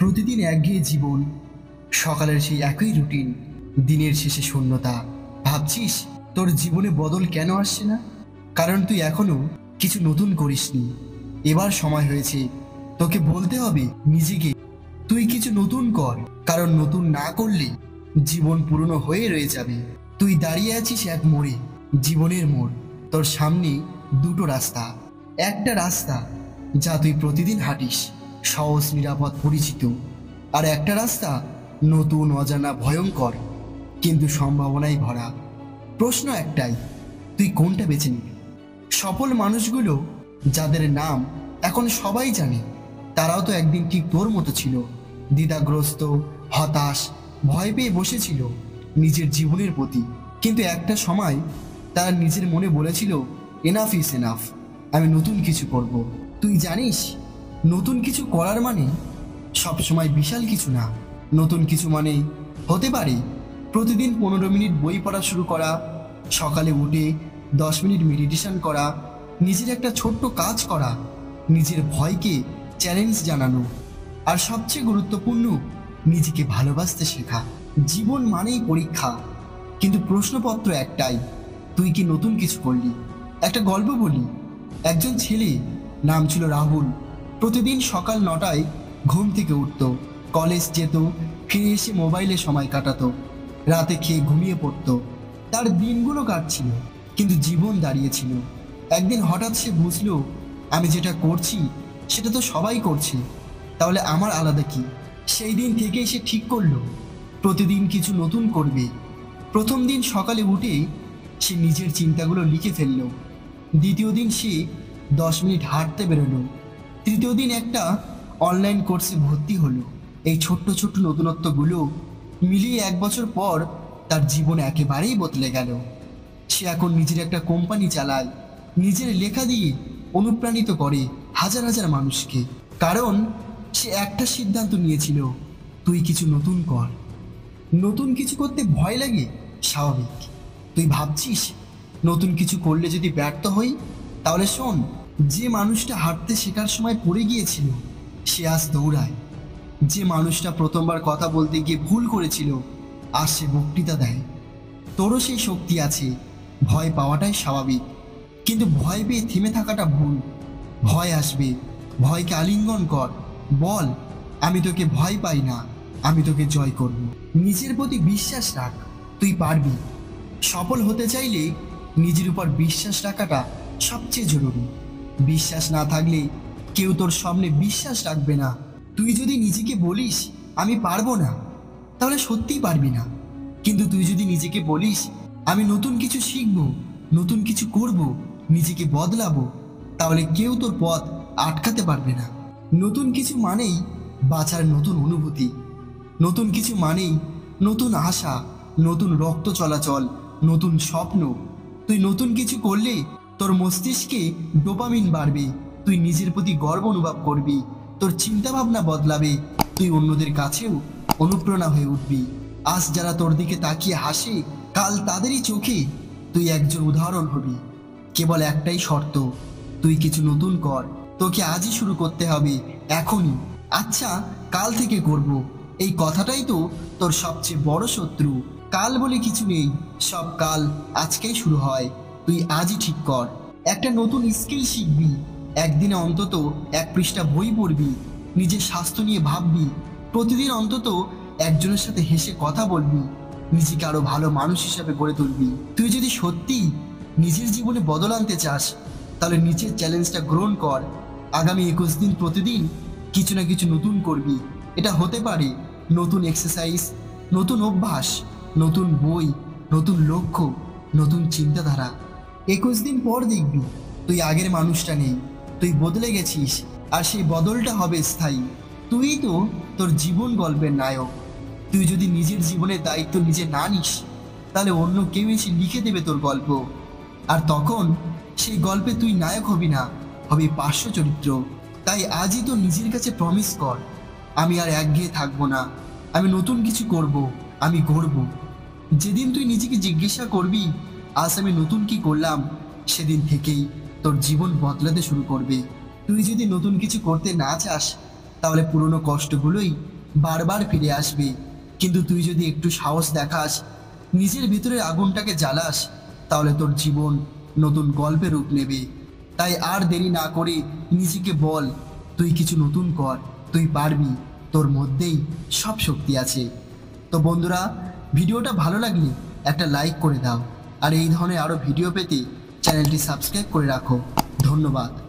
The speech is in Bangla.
প্রতিদিন একঘেয়ে জীবন, সকালের সেই একই রুটিন, দিনের শেষে শূন্যতা। ভাবছিস তোর জীবনে বদল কেন আসছে না? কারণ তুই এখনো কিছু নতুন করিসনি। এবার সময় হয়েছে তোকে বলতে হবে নিজেকে, তুই কিছু নতুন কর। কারণ নতুন না করলে জীবন পুরনো হয়ে রয়ে যাবে। তুই দাঁড়িয়ে আছিস এক মোড়ে, জীবনের মোড়। তোর সামনে দুটো রাস্তা। একটা রাস্তা যা তুই প্রতিদিন হাঁটিস, সহজ, নিরাপদ, পরিচিত। আর একটা রাস্তা নতুন, অজানা, ভয়ঙ্কর, কিন্তু সম্ভাবনায় ভরা। প্রশ্ন একটাই, তুই কোনটা বেছে নিবি? সফল মানুষগুলো যাদের নাম এখন সবাই জানে, তারাও তো একদিন ঠিক তোর মতো ছিল, দ্বিধাগ্রস্ত, হতাশ, ভয় পেয়ে বসেছিল নিজের জীবনের প্রতি। কিন্তু একটা সময় তারা নিজের মনে বলেছিল, এনাফ ইজ এনাফ, আমি নতুন কিছু করব। তুই জানিস, নতুন কিছু করার মানে সবসময় বিশাল কিছু না। নতুন কিছু মানে হতে পারে প্রতিদিন 15 মিনিট বই পড়া শুরু করা, সকালে উঠে 10 মিনিট মেডিটেশন করা, নিজের একটা ছোট্ট কাজ করা, নিজের ভয়কে চ্যালেঞ্জ জানানো, আর সবচেয়ে গুরুত্বপূর্ণ, নিজেকে ভালোবাসতে শেখা। জীবন মানেই পরীক্ষা, কিন্তু প্রশ্নপত্র একটাই, তুই কি নতুন কিছু করলি? একটা গল্প বলি। একজন ছেলে, নাম ছিল রাহুল। প্রতিদিন সকাল 9টায় ঘুম থেকে উঠত, কলেজ যেত, ফিরে এসে মোবাইলে সময় কাটাতো, রাতে খেয়ে ঘুমিয়ে পড়তো। তার দিনগুলো কাটছিল, কিন্তু জীবন দাঁড়িয়েছিল। একদিন হঠাৎ সে বুঝলো, আমি যেটা করছি সেটা তো সবাই করছে, তাহলে আমার আলাদা কি? সেই দিন থেকেই সে ঠিক করলো প্রতিদিন কিছু নতুন করবে। প্রথম দিন সকালে উঠে সে নিজের চিন্তাগুলো লিখে ফেলল। দ্বিতীয় দিন সে 10 মিনিট হাঁটতে বেরোলো। তৃতীয় দিন একটা অনলাইন কোর্সে ভর্তি হলো। এই ছোট্ট ছোট্ট নতুনত্বগুলো মিলিয়ে 1 বছর পর তার জীবন একেবারেই বদলে গেল। সে এখন নিজের একটা কোম্পানি চালায়, নিজের লেখা দিয়ে অনুপ্রাণিত করে হাজার হাজার মানুষকে। কারণ সে একটা সিদ্ধান্ত নিয়েছিল, তুই কিছু নতুন কর। নতুন কিছু করতে ভয় লাগে, স্বাভাবিক। তুই ভাবছিস নতুন কিছু করলে যদি ব্যর্থ হই? তাহলে শোন, যে মানুষটা হাঁটতে শেখার সময় পড়ে গিয়েছিল সে আজ দৌড়ায়। যে মানুষটা প্রথমবার কথা বলতে গিয়ে ভুল করেছিল আজ সে বক্তৃতা দেয়। তোরও সেই শক্তি আছে, ভয় পাওয়াটাই স্বাভাবিক, কিন্তু ভয় পেয়ে থেমে থাকাটা ভুল। ভয় আসবে, ভয়কে আলিঙ্গন কর, বল, আমি তোকে ভয় পাই না, আমি তোকে জয় করব। নিজের প্রতি বিশ্বাস রাখ, তুই পারবি। সফল হতে চাইলে নিজের উপর বিশ্বাস রাখাটা সবচেয়ে জরুরি। বিশ্বাস না থাকলে কেউ তোর সামনে বিশ্বাস রাখবে না। তুই যদি নিজেকে বলিস আমি পারবো না, তাহলে সত্যিই পারবি না। কিন্তু তুই যদি নিজেকে বলিস আমি নতুন কিছু শিখব, নতুন কিছু করব, নিজেকে বদলাবো, তাহলে কেউ তোর পথ আটকাতে পারবে না। নতুন কিছু মানেই বাঁচার নতুন অনুভূতি। নতুন কিছু মানেই নতুন আশা, নতুন রক্ত চলাচল, নতুন স্বপ্ন। তুই নতুন কিছু করলে তোর মস্তিষ্কে ডোপামিন বাড়বে, তুই নিজের প্রতি গর্ব অনুভব করবি, তোর চিন্তাভাবনা বদলাবে, তুই অন্যদের কাছেও অনুপ্রেরণা হয়ে উঠবি। আজ যারা তোর দিকে তাকিয়ে হাসে, কাল তাদেরই চোখে তুই একজন উদাহরণ হবি। কেবল একটাই শর্ত, তুই কিছু নতুন কর। তোকে আজই শুরু করতে হবে, এখনই। আচ্ছা, কাল থেকে করব, এই কথাটাই তো তোর সবচেয়ে বড় শত্রু। কাল বলে কিছু নেই, সব কাল আজকেই শুরু হয়। তুই আজই ঠিক কর, একটা নতুন স্কিল শিখবি, একদিনে অন্তত 1 পৃষ্ঠা বই পড়বি, নিজের স্বাস্থ্য নিয়ে ভাববি, প্রতিদিন অন্তত একজনের সাথে হেসে কথা বলবি, নিজেকে আরো ভালো মানুষ হিসাবে গড়ে তুলবি। তুই যদি সত্যি নিজের জীবনে বদল আনতে চাস, তাহলে নিচের চ্যালেঞ্জটা গ্রহণ কর। আগামী 21 দিন প্রতিদিন কিছু না কিছু নতুন করবি। এটা হতে পারে নতুন এক্সারসাইজ, নতুন অভ্যাস, নতুন বই, নতুন লক্ষ্য, নতুন চিন্তাধারা। 21 দিন পর দেখবি তুই আগের মানুষটা নেই, তুই বদলে গেছিস, আর সেই বদলটা হবে স্থায়ী। তুই তো তোর জীবন গল্পের নায়ক। তুই যদি নিজের জীবনের দায়িত্ব নিজে না নিস, তাহলে অন্য কেউ এসে লিখে দেবে তোর গল্প। আর তখন সেই গল্পে তুই নায়ক হবি না, হবি পার্শ্ব চরিত্র। তাই আজই তো নিজের কাছে প্রমিস কর, আমি আর একঘেয়ে থাকবো না, আমি নতুন কিছু করব, আমি গড়ব। যেদিন তুই নিজেকে জিজ্ঞাসা করবি আজ আমি নতুন কি করলাম, সেদিন থেকেই তোর জীবন বদলাতে শুরু করবে। তুই যদি নতুন কিছু করতে না চাস, তাহলে পুরনো কষ্টগুলোই বারবার ফিরে আসবে। কিন্তু তুই যদি একটু সাহস দেখাস, নিজের ভিতরে আগুনটাকে জ্বালাস, তাহলে তোর জীবন নতুন গল্পে রূপ নেবে। তাই আর দেরি না করে নিজেকে বল, তুই কিছু নতুন কর, তুই পারবি, তোর মধ্যেই সব শক্তি আছে। তো বন্ধুরা, ভিডিওটা ভালো লাগলে একটা লাইক করে দাও, আর এই ধরনের আরও ভিডিও পেতে চ্যানেলটি সাবস্ক্রাইব করে রাখো। ধন্যবাদ।